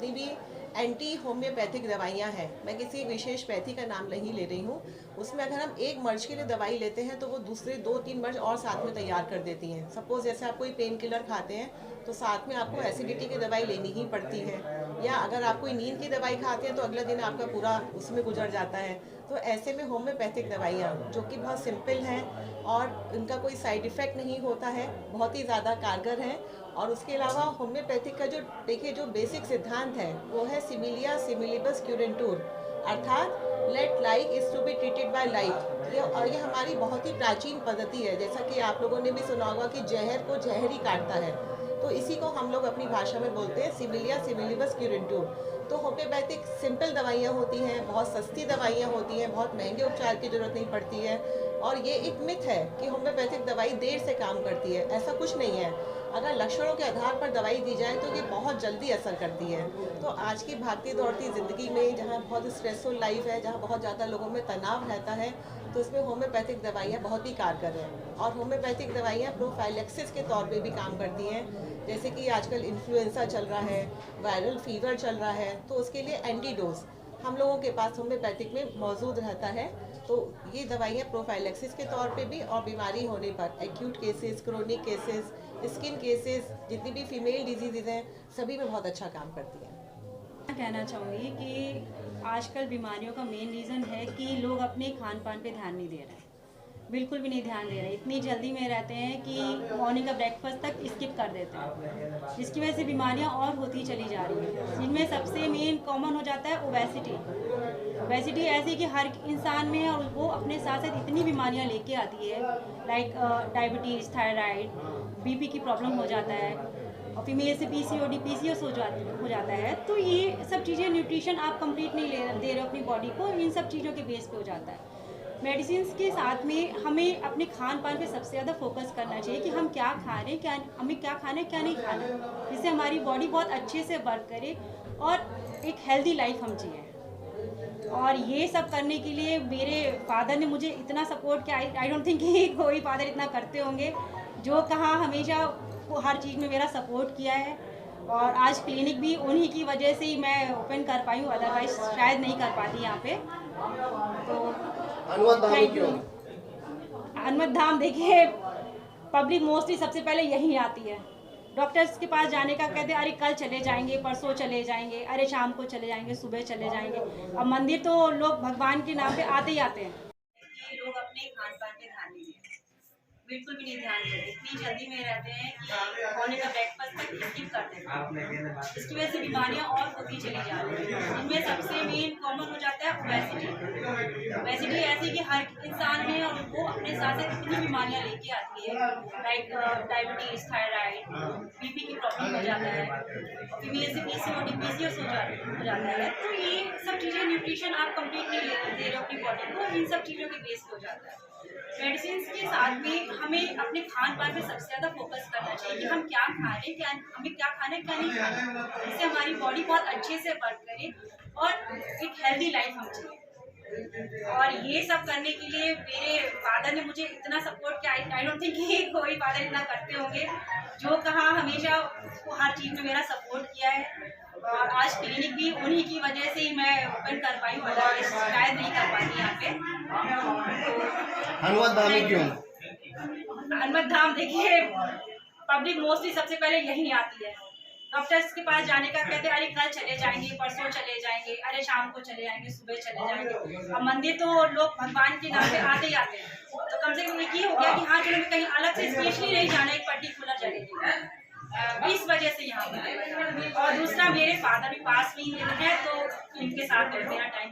जितनी भी anti homeopathic दवाइयाँ हैं, मैं किसी विशेष पैथी का नाम नहीं ले रही हूँ, उसमें अगर हम एक मर्ज के लिए दवाई लेते हैं तो वो दूसरे 2-3 मर्ज और साथ में तैयार कर देती हैं। सपोज जैसे आप कोई पेन किलर खाते हैं तो साथ में आपको एसिडिटी की दवाई लेनी ही पड़ती है, या अगर आप कोई नींद की दवाई खाते हैं तो अगला दिन आपका पूरा उसमें गुजर जाता है। तो ऐसे में होम्योपैथिक दवाइयाँ जो कि बहुत सिंपल हैं और इनका कोई साइड इफ़ेक्ट नहीं होता है, बहुत ही ज़्यादा कारगर हैं। और उसके अलावा होम्योपैथिक का जो देखिए जो बेसिक सिद्धांत है वो है सिमिलिया सिमिलिबस क्यूरेंटूर, अर्थात let like is to be treated by like. ये हमारी बहुत ही प्राचीन पद्धति है। जैसा कि आप लोगों ने भी सुना होगा कि जहर को जहर ही काटता है, तो इसी को हम लोग अपनी भाषा में बोलते हैं सिमिलिया सिमिलिबस क्यूरेंटूर। तो होम्योपैथिक सिंपल दवाइयाँ होती हैं, बहुत सस्ती दवाइयाँ होती हैं, बहुत महंगे उपचार की ज़रूरत नहीं पड़ती है। और ये एक मिथ है कि होम्योपैथिक दवाई देर से काम करती है, ऐसा कुछ नहीं है। अगर लक्षणों के आधार पर दवाई दी जाए तो ये बहुत जल्दी असर करती है। तो आज की भागती दौड़ती ज़िंदगी में जहाँ बहुत स्ट्रेसफुल लाइफ है, जहाँ बहुत ज़्यादा लोगों में तनाव रहता है, तो इसमें होम्योपैथिक दवाइयाँ बहुत ही कारगर हैं। और होम्योपैथिक दवाइयाँ प्रोफाइलेक्सिस के तौर पे भी काम करती हैं। जैसे कि आजकल इन्फ्लुएंजा चल रहा है, वायरल फीवर चल रहा है, तो उसके लिए एंटीडोज हम लोगों के पास होम्योपैथिक में मौजूद रहता है। तो ये दवाइयाँ प्रोफाइलेक्सिस के तौर पे भी, और बीमारी होने पर acute cases, chronic cases, skin cases, जितनी भी फीमेल डिजीज़ हैं, सभी में बहुत अच्छा काम करती हैं। मैं कहना चाहूँगी कि आजकल बीमारियों का मेन रीज़न है कि लोग अपने खान पान पे ध्यान नहीं दे रहे हैं, बिल्कुल भी नहीं ध्यान दे रहे। इतनी जल्दी में रहते हैं कि मॉर्निंग का ब्रेकफास्ट तक स्किप कर देते हैं, जिसकी वजह से बीमारियां और होती चली जा रही हैं। जिनमें सबसे मेन कॉमन हो जाता है ओबेसिटी। ओबेसिटी ऐसी कि हर इंसान में, और वो अपने साथ साथ इतनी बीमारियां लेके आती है, लाइक डायबिटीज़, थायराइड, बीपी की प्रॉब्लम हो जाता है, और फीमेल से पीसीओडी, पीसीओएस हो जाता है। तो ये सब चीज़ें, न्यूट्रिशन आप कंप्लीट नहीं दे रहे हो अपनी बॉडी को, इन सब चीज़ों के बेस पे हो जाता है। मेडिसिन के साथ में हमें अपने खान पान पे सबसे ज़्यादा फोकस करना चाहिए कि हम क्या खा रहे हैं, क्या हमें क्या खाना है, क्या नहीं खाना, जिससे हमारी बॉडी बहुत अच्छे से वर्क करे और एक हेल्दी लाइफ हम जिए। और ये सब करने के लिए मेरे फादर ने मुझे इतना सपोर्ट किया। आई डोंट थिंक कि कोई फादर इतना करते होंगे। जो कहा हमेशा वो हर चीज़ में मेरा सपोर्ट किया है। और आज क्लिनिक भी उन्हीं की वजह से ही मैं ओपन कर पाई हूँ, अदरवाइज शायद नहीं कर पाती यहाँ पे। तो थैंक यू। हनुमत धाम देखिए, पब्लिक मोस्टली सबसे पहले यहीं आती है। डॉक्टर्स के पास जाने का कहते हैं, अरे कल चले जाएंगे, परसों चले जाएंगे, अरे शाम को चले जाएंगे, सुबह चले जाएंगे। अब मंदिर तो लोग भगवान के नाम पे आते ही आते हैं। लोग अपने खान पान पे ध्यान नहीं देते, बिल्कुल भी नहीं ध्यान देते। इतनी जल्दी में रहते हैं कि मॉर्निंग का ब्रेकफास्ट तक स्किप कर देते हैं, जिसकी वजह से बीमारियां और होती चली जा रही हैं। इनमें सबसे मेन कॉमन हो जाता है ओबेसिटी। ओबेसिटी ऐसी कि हर इंसान में, और वो अपने साथ साथ इतनी बीमारियां लेके आती है, लाइक डायबिटीज, थायराइड, बीपी की प्रॉब्लम हो जाता है, फीमेल से पीसीओडी, पीसीओएस हो जाता है। तो ये सब चीज़ें, न्यूट्रिशन आप कंप्लीट नहीं दे रहे हो अपनी बॉडी को, इन सब चीज़ों के बेस पे हो जाता है। मेडिसिन के साथ में हमें अपने खान पान पे सबसे ज़्यादा फोकस करना चाहिए कि हम क्या खा रहे हैं, क्या हमें क्या खाना है, क्या नहीं खाना, जिससे हमारी बॉडी बहुत अच्छे से वर्क करे और एक हेल्दी लाइफ हम जिए। और ये सब करने के लिए मेरे फादर ने मुझे इतना सपोर्ट किया। आई डोंट थिंक कि कोई फादर इतना करते होंगे। जो कहा हमेशा वो हर चीज़ में मेरा सपोर्ट किया है। और आज क्लिनिक भी उन्हीं की वजह से ही मैं ओपन कर पाई हूँ, अदरवाइज शायद नहीं कर पाती यहाँ पे। हनुमत धाम क्यों? हनुमत धाम देखिए, पब्लिक मोस्टली सबसे पहले यहीं आती है। डॉक्टर्स के पास जाने का कहते हैं, अरे कल चले जाएंगे, परसों चले जाएंगे, अरे शाम को चले जाएंगे, सुबह चले जाएंगे। अब मंदिर तो लोग भगवान के नाम पे आते ही आते हैं। तो कम से कम ये हो गया कि हाँ चलो, मैं कहीं अलग से स्पेशली नहीं जाना एक पर्टिकुलर जगह, इस वजह से यहाँ पर। और दूसरा, मेरे फादर भी पास में है, तो इनके साथ मेरा टाइम